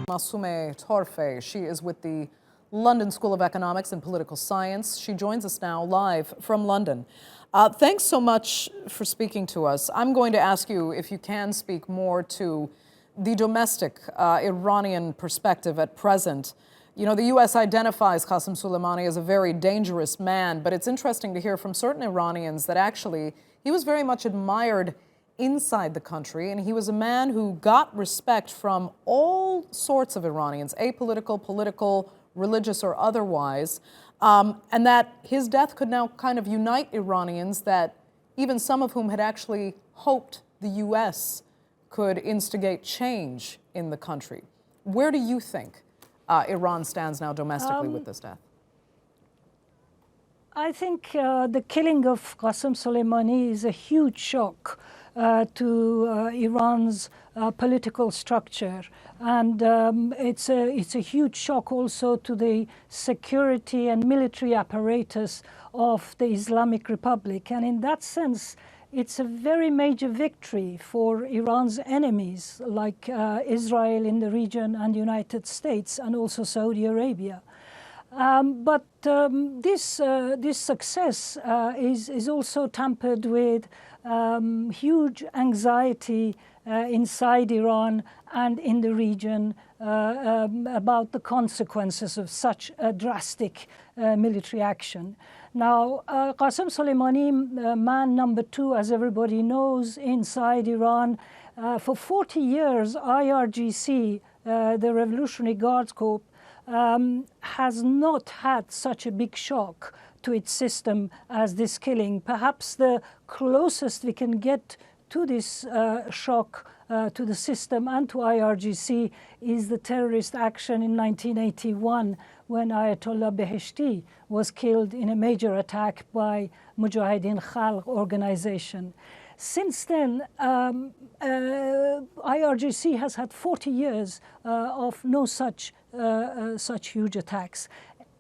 Massoumeh Torfeh. She is with the London School of Economics and Political Science. She joins us now live from London. Thanks so much for speaking to us. I'm going to ask you if you can speak more to the domestic Iranian perspective at present. You know, the U.S. identifies Qasem Soleimani as a very dangerous man, but it's interesting to hear from certain Iranians that actually he was very much admired inside the country, and he was a man who got respect from all sorts of Iranians, apolitical, political, religious, or otherwise, and that his death could now kind of unite Iranians that even some of whom had actually hoped the U.S. could instigate change in the country. Where do you think Iran stands now domestically with this death? I think the killing of Qasem Soleimani is a huge shock to Iran's political structure, and it's a huge shock also to the security and military apparatus of the Islamic Republic. And in that sense, it's a very major victory for Iran's enemies, like Israel in the region and the United States, and also Saudi Arabia. But this success is also tempered with huge anxiety inside Iran and in the region about the consequences of such a drastic military action. Now, Qasem Soleimani, man number 2, as everybody knows, inside Iran, for 40 years, IRGC, the Revolutionary Guards Corps, has not had such a big shock to its system as this killing. Perhaps the closest we can get to this shock to the system and to IRGC is the terrorist action in 1981 when Ayatollah Beheshti was killed in a major attack by Mujahideen Khalq organization. Since then, IRGC has had 40 years of no such huge attacks.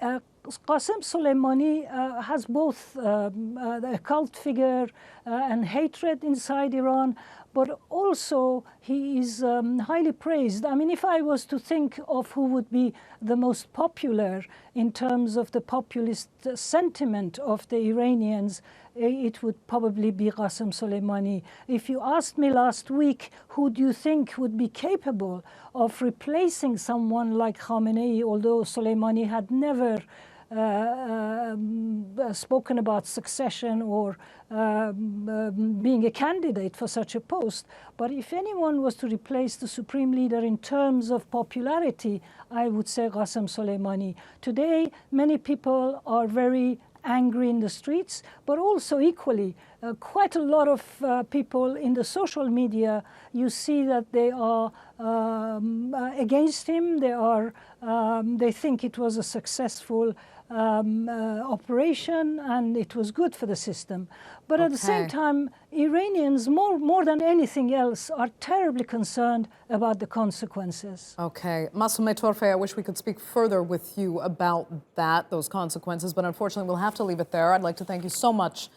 Qasem Soleimani has both a cult figure and hatred inside Iran, but also he is highly praised. I mean, if I was to think of who would be the most popular in terms of the populist sentiment of the Iranians, it would probably be Qasem Soleimani. If you asked me last week, who do you think would be capable of replacing someone like Khamenei, although Soleimani had never spoken about succession or being a candidate for such a post. But if anyone was to replace the supreme leader in terms of popularity, I would say Qasem Soleimani. Today, many people are very angry in the streets, but also equally, quite a lot of people in the social media, you see that they are against him. They think it was a successful operation and it was good for the system. But at the same time, Iranians, more than anything else, are terribly concerned about the consequences. Okay. Massoumeh Torfeh, I wish we could speak further with you about those consequences, but unfortunately we'll have to leave it there. I'd like to thank you so much.